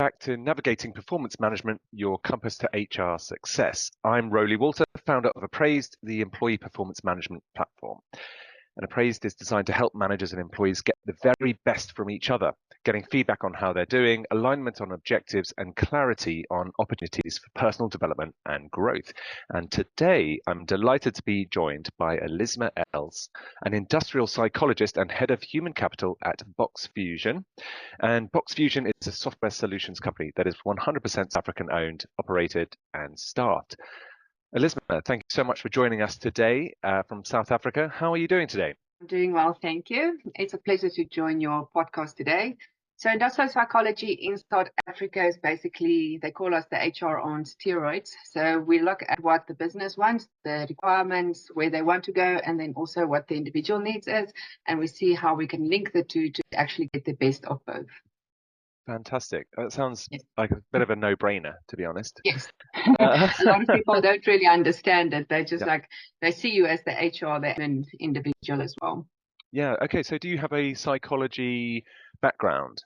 back to Navigating Performance Management, your compass to HR success. I'm Roly Walter, founder of Appraisd, the employee performance management platform. And Appraisd is designed to help managers and employees get the very best from each other, getting feedback on how they're doing, alignment on objectives, and clarity on opportunities for personal development and growth. And today, I'm delighted to be joined by Elizma Els, an industrial psychologist and head of human capital at Boxfusion. And Boxfusion is a software solutions company that is 100% African owned, operated, and staffed. Elizma, thank you so much for joining us today from South Africa. How are you doing today? I'm doing well, thank you. It's a pleasure to join your podcast today. So industrial psychology in South Africa is basically, they call us the HR on steroids. So we look at what the business wants, the requirements, where they want to go, and then also what the individual needs is. And we see how we can link the two to actually get the best of both. Fantastic. That sounds like a bit of a no-brainer, to be honest. Yes. A lot of people don't really understand it. They just they see you as the HR, the individual as well. Yeah. Okay. So do you have a psychology background?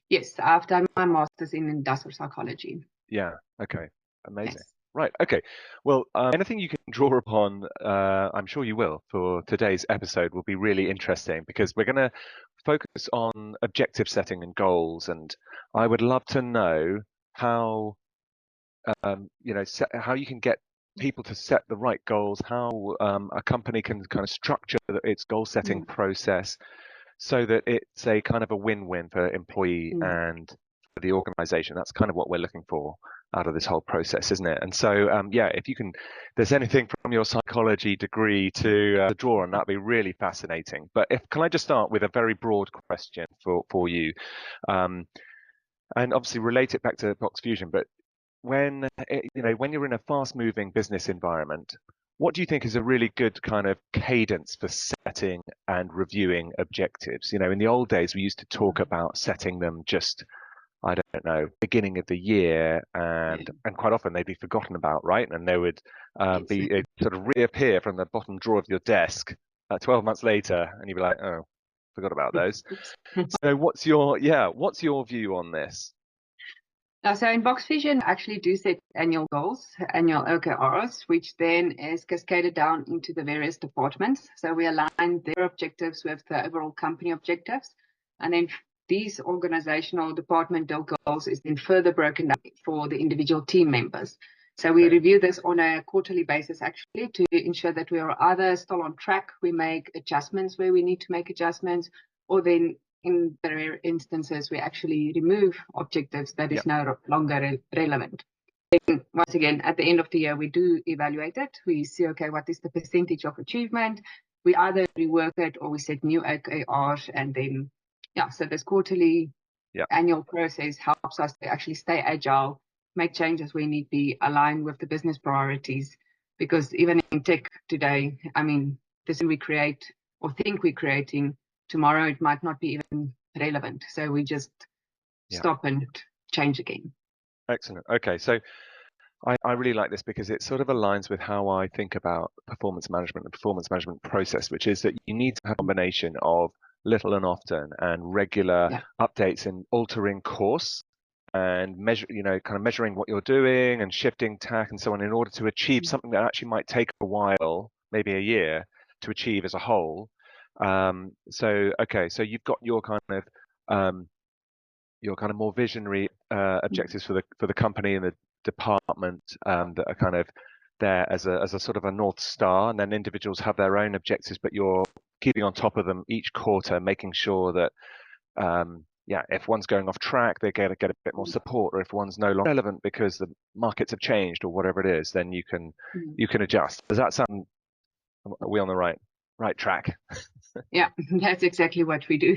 Yes. I've done my master's in industrial psychology. Yeah. Okay. Amazing. Yes. Right. Okay. Well, anything you can draw upon, I'm sure you will, for today's episode will be really interesting because we're going to focus on objective setting and goals. And I would love to know how, how you can get people to set the right goals, how a company can kind of structure its goal setting process so that it's a kind of a win-win for employee and for the organization. That's kind of what we're looking for out of this whole process, isn't it? And so, if you can, there's anything from your psychology degree to draw on, that'd be really fascinating. But can I just start with a very broad question for you, and obviously relate it back to Boxfusion. But when you're in a fast-moving business environment, what do you think is a really good kind of cadence for setting and reviewing objectives? In the old days, we used to talk about setting them just, I don't know, beginning of the year, and quite often they'd be forgotten about, right? And they would sort of reappear from the bottom drawer of your desk 12 months later, and you'd be like, oh, forgot about those. So what's your view on this? So in Boxfusion, actually do set annual goals, annual OKRs, which then is cascaded down into the various departments. So we align their objectives with the overall company objectives. And then these organizational departmental goals is then further broken down for the individual team members. So we review this on a quarterly basis, actually, to ensure that we are either still on track, we make adjustments where we need to make adjustments, or then in the rare instances, we actually remove objectives that is no longer relevant. Then, once again, at the end of the year, we do evaluate it. We see, okay, what is the percentage of achievement? We either rework it or we set new OKRs. And then, so this quarterly annual process helps us to actually stay agile, make changes where need be, align with the business priorities. Because even in tech today, I mean, this we create or think we're creating, tomorrow it might not be even relevant. So we just stop and change again. Excellent. Okay. So I really like this because it sort of aligns with how I think about performance management and performance management process, which is that you need to have a combination of little and often and regular updates and altering course and measuring what you're doing and shifting tack and so on in order to achieve something that actually might take a while, maybe a year, to achieve as a whole. So you've got your kind of more visionary objectives for the company and the department that are kind of there as a sort of a North Star, and then individuals have their own objectives, but you're keeping on top of them each quarter, making sure that if one's going off track, they get a bit more support, or if one's no longer relevant because the markets have changed or whatever it is, then you can adjust. Does that sound? Are we on the right track? Yeah, that's exactly what we do.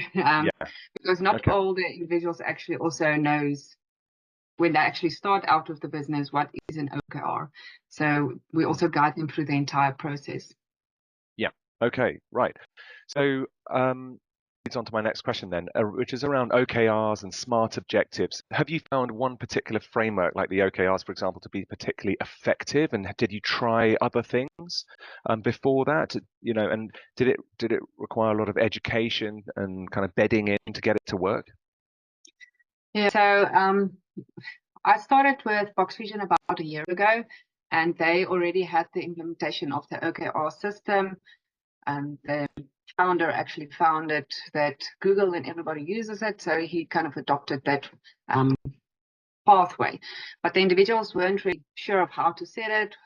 Because not all the individuals actually also knows when they actually start out of the business what is an OKR. So we also guide them through the entire process. Yeah. Okay. Right. So leads on to my next question then, which is around OKRs and SMART objectives. Have you found one particular framework, like the OKRs, for example, to be particularly effective? And did you try other things before that? And did it require a lot of education and kind of bedding in to get it to work? Yeah. So I started with Boxfusion about a year ago, and they already had the implementation of the OKR system. And the founder actually found it that Google and everybody uses it, so he kind of adopted that pathway. But the individuals weren't really sure of how to set it,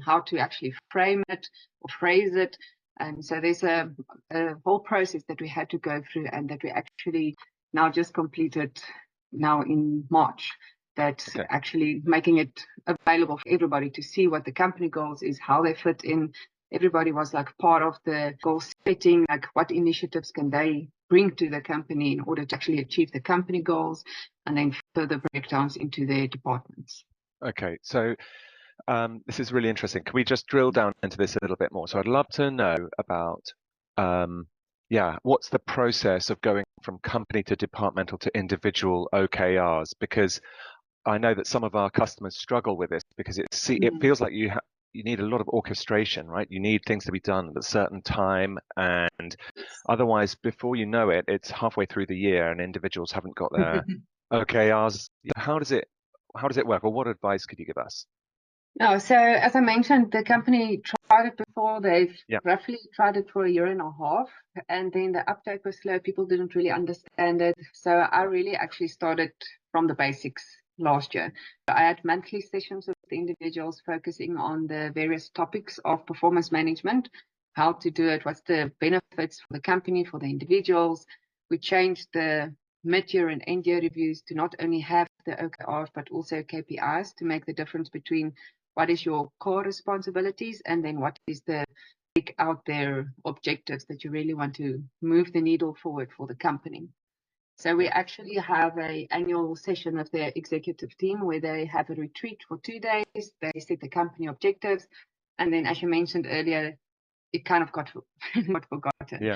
how to actually frame it or phrase it. And so there's a whole process that we had to go through and that we actually now just completed now in March. That's Okay. actually making it available for everybody to see what the company goals is, how they fit in. Everybody was like part of the goal setting, like what initiatives can they bring to the company in order to actually achieve the company goals, and then further breakdowns into their departments. Okay, so this is really interesting. Can we just drill down into this a little bit more? So I'd love to know about, yeah, what's the process of going from company to departmental to individual OKRs? Because I know that some of our customers struggle with this because it feels like you need a lot of orchestration, right? You need things to be done at a certain time, and Yes. otherwise, before you know it, it's halfway through the year and individuals haven't got their OKRs. How does it work, or what advice could you give us? No, so as I mentioned, the company tried it before. They've Yeah. roughly tried it for a year and a half, and then the uptake was slow. People didn't really understand it. So I really actually started from the basics last year. I had monthly sessions with the individuals focusing on the various topics of performance management, how to do it, what's the benefits for the company, for the individuals. We changed the mid-year and end-year reviews to not only have the OKRs, but also KPIs to make the difference between what is your core responsibilities and then what is the big out there objectives that you really want to move the needle forward for the company. So we actually have an annual session with their executive team where they have a retreat for 2 days. They set the company objectives. And then, as you mentioned earlier, it kind of got forgotten. Yeah.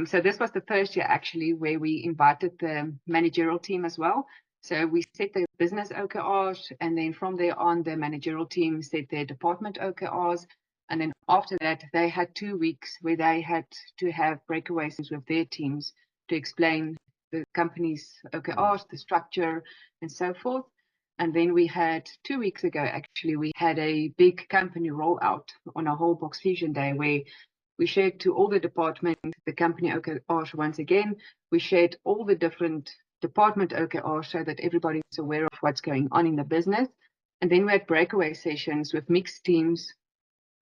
So this was the first year actually where we invited the managerial team as well. So we set the business OKRs, and then from there on, the managerial team set their department OKRs. And then after that, they had 2 weeks where they had to have breakaways with their teams to explain the company's OKRs, the structure, and so forth. And then we had 2 weeks ago, actually, we had a big company rollout on a whole Boxfusion day where we shared to all the departments the company OKRs once again. We shared all the different department OKRs so that everybody is aware of what's going on in the business. And then we had breakaway sessions with mixed teams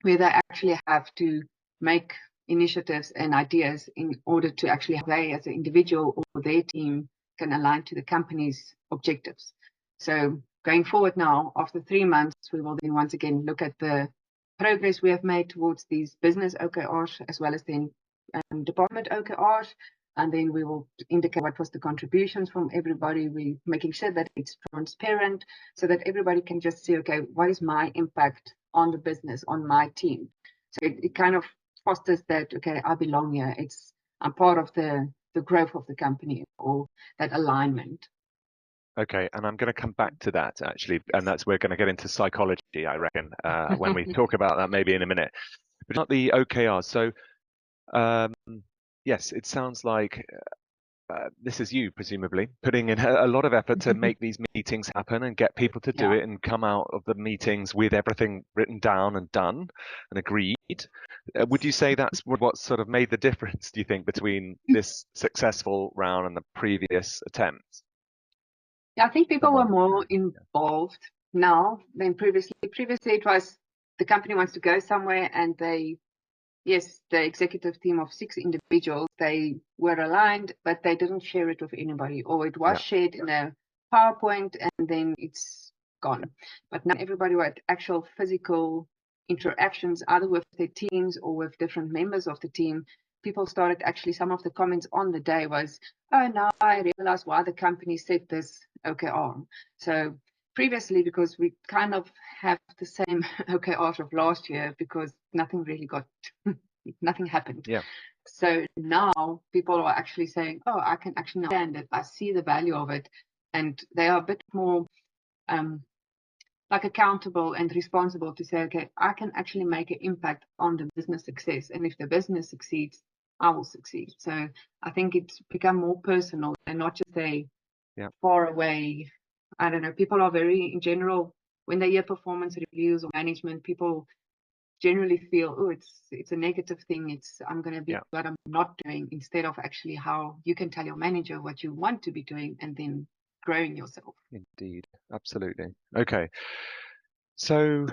where they actually have to make initiatives and ideas in order to actually they as an individual or their team can align to the company's objectives. So going forward now, after 3 months, we will then once again look at the progress we have made towards these business OKRs as well as the department OKRs. And then we will indicate what was the contributions from everybody. We're making sure that it's transparent so that everybody can just see, okay, what is my impact on the business, on my team? So it kind of fosters that, okay, I belong here. I'm part of the growth of the company or that alignment. Okay, and I'm going to come back to that actually, and we're going to get into psychology, I reckon, when we talk about that maybe in a minute. But not the OKR. So, yes, it sounds like this is you, presumably, putting in a lot of effort to make these meetings happen and get people to do Yeah. it and come out of the meetings with everything written down and done and agreed. Would you say that's what sort of made the difference, do you think, between this successful round and the previous attempts? Yeah, I think people were more involved now than previously. Previously, it was the company wants to go somewhere and yes, the executive team of 6 individuals, they were aligned, but they didn't share it with anybody, or it was shared in a PowerPoint and then it's gone. But now everybody had actual physical interactions, either with their teams or with different members of the team. People started actually, some of the comments on the day was, oh, now I realize why the company set this OKR. So previously, because we kind of have the same OKRs of last year because nothing really nothing happened. Yeah. So now people are actually saying, oh, I can actually understand it. I see the value of it. And they are a bit more like accountable and responsible to say, okay, I can actually make an impact on the business success. And if the business succeeds, I will succeed. So I think it's become more personal and not just a far away. I don't know. People are very, in general, when they hear performance reviews or management, people generally feel, oh, it's a negative thing. I'm going to be what I'm not doing, instead of actually how you can tell your manager what you want to be doing and then growing yourself. Indeed, absolutely. Okay, so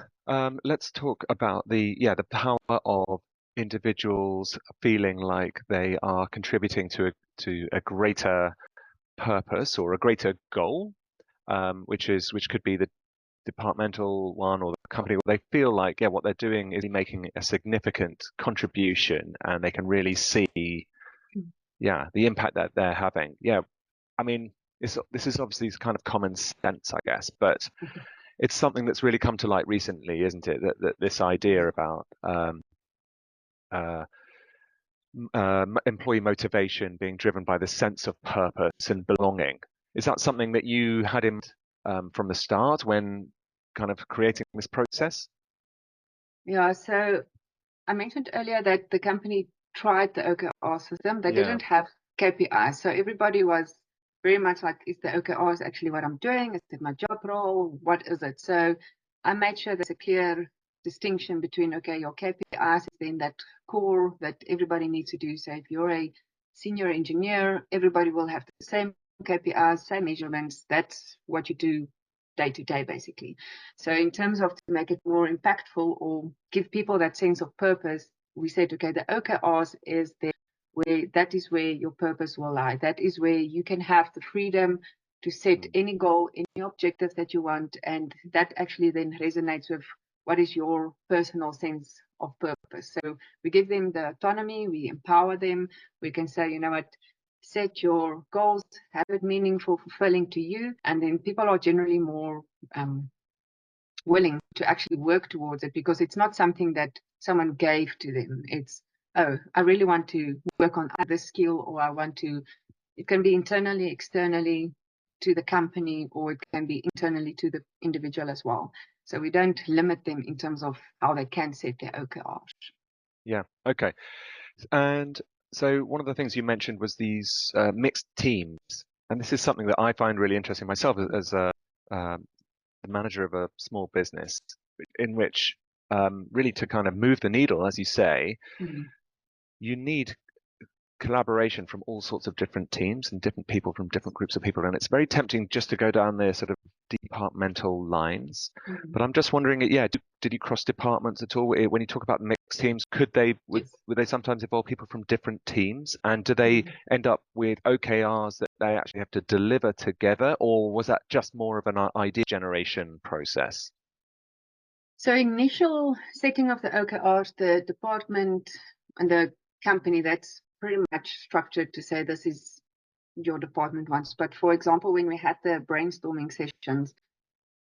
let's talk about the power of individuals feeling like they are contributing to a greater purpose or a greater goal, which could be the departmental one or the company. Where they feel like what they're doing is making a significant contribution, and they can really see the impact that they're having. I mean, this is obviously kind of common sense, I guess, but it's something that's really come to light recently, isn't it? That this idea about employee motivation being driven by the sense of purpose and belonging. Is that something that you had in from the start when kind of creating this process? Yeah, so I mentioned earlier that the company tried the OKR system. They didn't have KPIs. So everybody was very much like, is the OKRs actually what I'm doing? Is it my job role? What is it? So I made sure there's a clear distinction between, okay, your KPIs is then that core that everybody needs to do. So if you're a senior engineer, everybody will have the same KPIs, same measurements. That's what you do day to day, basically. So in terms of to make it more impactful or give people that sense of purpose, we said, okay, the OKRs is there, that is where your purpose will lie. That is where you can have the freedom to set any goal, any objective that you want, and that actually then resonates with what is your personal sense of purpose. So we give them the autonomy, we empower them. We can say, you know what, set your goals, have it meaningful, fulfilling to you, and then people are generally more willing to actually work towards it, because it's not something that someone gave to them. It's, oh, I really want to work on this skill, or I want to, it can be internally, externally to the company, or it can be internally to the individual as well. So we don't limit them in terms of how they can set their OKRs. Yeah, okay. And so one of the things you mentioned was these mixed teams. And this is something that I find really interesting myself as a the manager of a small business, in which really to kind of move the needle, as you say, you need collaboration from all sorts of different teams and different people from different groups of people. And it's very tempting just to go down the sort of departmental lines. But I'm just wondering, did you cross departments at all? When you talk about mixed teams, would they sometimes involve people from different teams? And do they end up with OKRs that they actually have to deliver together? Or was that just more of an idea generation process? So initial setting of the OKRs, the department and the company, that's pretty much structured to say this is your department wants. But for example, when we had the brainstorming sessions,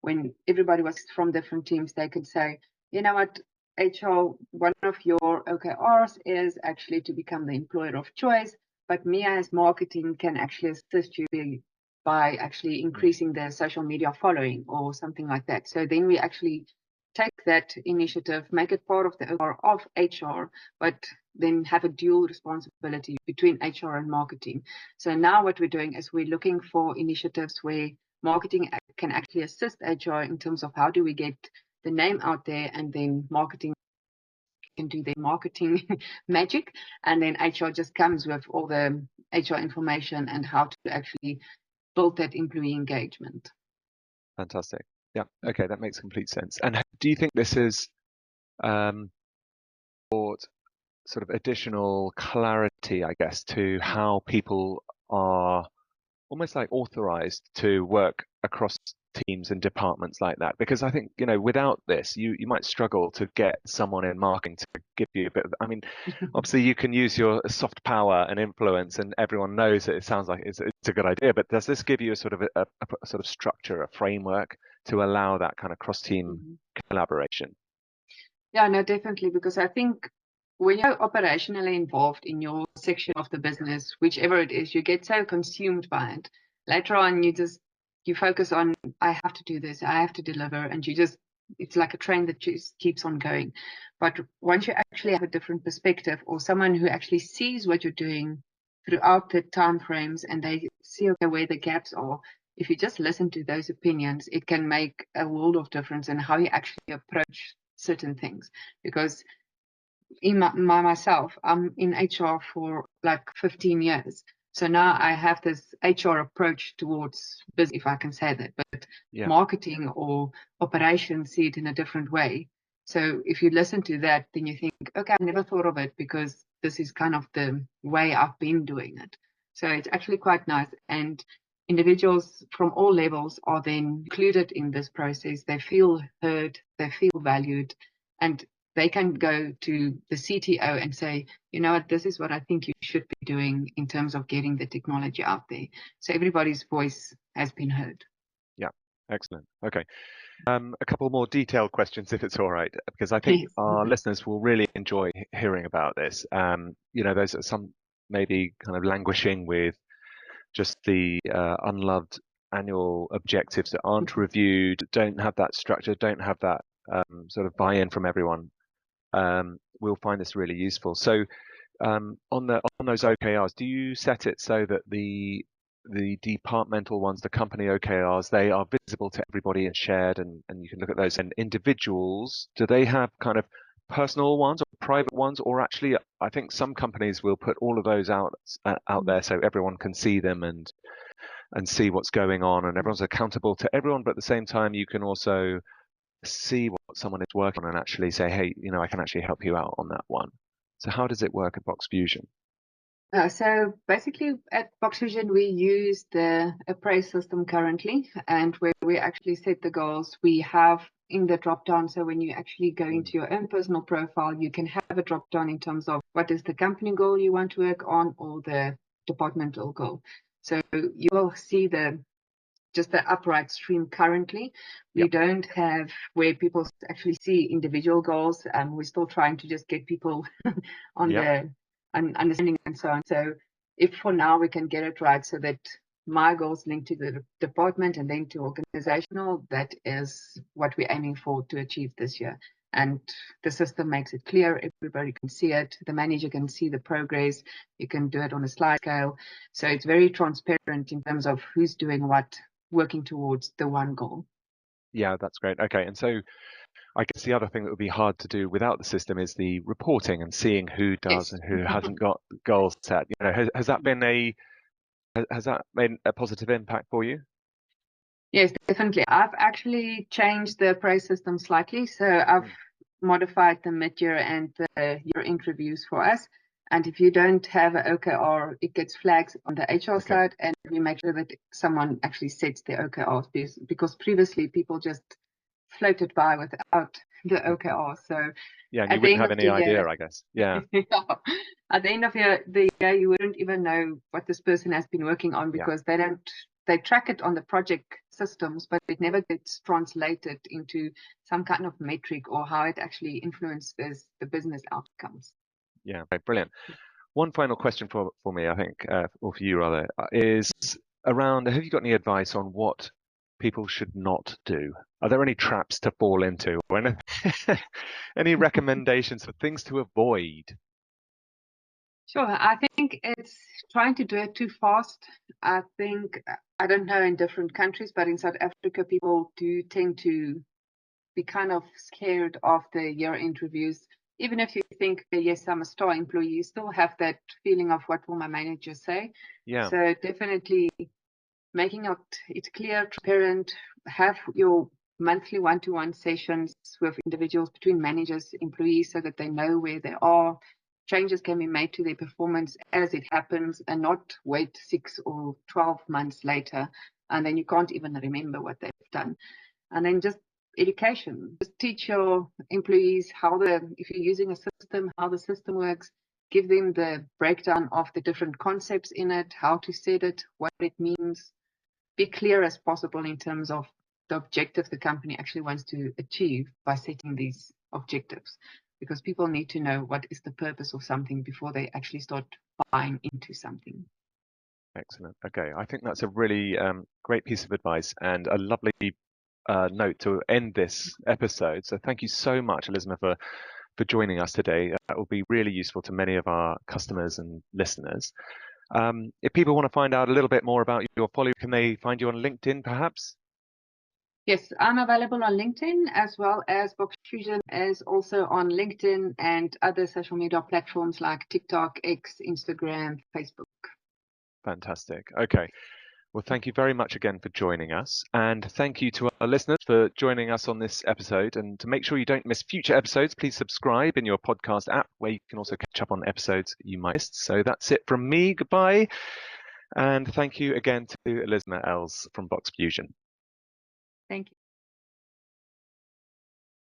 when everybody was from different teams, they could say, you know what, HR, one of your OKRs is actually to become the employer of choice, but me as marketing can actually assist you by actually increasing the social media following or something like that. So then we actually take that initiative, make it part of the OKR of HR, but then have a dual responsibility between HR and marketing. So now what we're doing is we're looking for initiatives where marketing can actually assist HR in terms of how do we get the name out there, and then marketing can do their marketing magic, and then HR just comes with all the HR information and how to actually build that employee engagement. Fantastic. Yeah. Okay, that makes complete sense. And do you think this is brought sort of additional clarity, I guess, to how people are almost like authorized to work across teams and departments like that? Because I think, without this, you might struggle to get someone in marketing to give you a bit of, I mean, obviously you can use your soft power and influence, and everyone knows that it sounds like it's a good idea, but does this give you a sort of a sort of structure, a framework to allow that kind of cross-team collaboration? Yeah, no, definitely, because I think when you're operationally involved in your section of the business, whichever it is, you get so consumed by it. Later on, you focus on, I have to do this, I have to deliver, and it's like a train that just keeps on going. But once you actually have a different perspective, or someone who actually sees what you're doing throughout the time frames, and they see okay, where the gaps are. If you just listen to those opinions, it can make a world of difference in how you actually approach certain things. Because in myself, I'm in HR for like 15 years. So now I have this HR approach towards business, if I can say that, but marketing or operations see it in a different way. So if you listen to that, then you think, okay, I've never thought of it because this is kind of the way I've been doing it. So it's actually quite nice. And individuals from all levels are then included in this process. They feel heard, they feel valued, and they can go to the CTO and say, you know what, this is what I think you should be doing in terms of getting the technology out there. So everybody's voice has been heard. Yeah, excellent. Okay. A couple more detailed questions, if it's all right, because I think our listeners will really enjoy hearing about this. There's some maybe kind of languishing with just the unloved annual objectives that aren't reviewed, don't have that structure, don't have that sort of buy-in from everyone. We'll find this really useful. So on those OKRs, do you set it so that the departmental ones, the company OKRs, they are visible to everybody and shared, and you can look at those? And individuals, do they have kind of personal ones or private ones, or actually, I think some companies will put all of those out there so everyone can see them and see what's going on, and everyone's accountable to everyone, but at the same time, you can also see what someone is working on and actually say, hey, I can actually help you out on that one. So how does it work at Boxfusion? So basically at Boxfusion, we use the Appraisd system currently, and where we actually set the goals, we have in the drop down. So when you actually go into your own personal profile, you can have a drop down in terms of what is the company goal you want to work on or the departmental goal. So you will see just the upright stream currently. We don't have where people actually see individual goals. We're still trying to just get people on the understanding and so on. So if for now we can get it right so that my goals link to the department and then to organizational, that is what we're aiming for to achieve this year. And the system makes it clear, everybody can see it, the manager can see the progress, you can do it on a slide scale. So it's very transparent in terms of who's doing what, working towards the one goal. Yeah, that's great. Okay, and so I guess the other thing that would be hard to do without the system is the reporting and seeing who does and who hasn't got goals set. Has that made a positive impact for you? Yes, definitely. I've actually changed the Appraisd system slightly. So I've modified the mid-year and the year interviews for us. And if you don't have an OKR, it gets flagged on the HR side, and we make sure that someone actually sets the OKRs, because previously people just floated by without the OKR. So yeah, and you wouldn't have any idea, I guess. Yeah. At the end of the year, you wouldn't even know what this person has been working on, because they track it on the project systems, but it never gets translated into some kind of metric or how it actually influences the business outcomes. Yeah, okay, brilliant. One final question for me, I think, or for you rather, is around, have you got any advice on what people should not do? Are there any traps to fall into, or any recommendations for things to avoid? Sure. I think it's trying to do it too fast. I think, I don't know in different countries, but in South Africa, people do tend to be kind of scared of the year interviews. Even if you think, yes, I'm a star employee, you still have that feeling of what will my manager say. Yeah. So definitely making it clear, transparent, have your monthly one-to-one sessions with individuals between managers, employees, so that they know where they are. Changes can be made to their performance as it happens, and not wait 6 or 12 months later, and then you can't even remember what they've done. And then just education. Just teach your employees if you're using a system, how the system works. Give them the breakdown of the different concepts in it, how to set it, what it means. Be clear as possible in terms of the objective the company actually wants to achieve by setting these objectives, because people need to know what is the purpose of something before they actually start buying into something. Excellent. Okay, I think that's a really great piece of advice and a lovely note to end this episode. So thank you so much, Elizma, for joining us today. That will be really useful to many of our customers and listeners. If people want to find out a little bit more about your follow, can they find you on LinkedIn perhaps? Yes, I'm available on LinkedIn, as well as Boxfusion is also on LinkedIn and other social media platforms like TikTok, X, Instagram, Facebook. Fantastic. Okay. Well, thank you very much again for joining us. And thank you to our listeners for joining us on this episode. And to make sure you don't miss future episodes, please subscribe in your podcast app, where you can also catch up on episodes you might miss. So that's it from me. Goodbye. And thank you again to Elizma Els from Boxfusion. Thank you.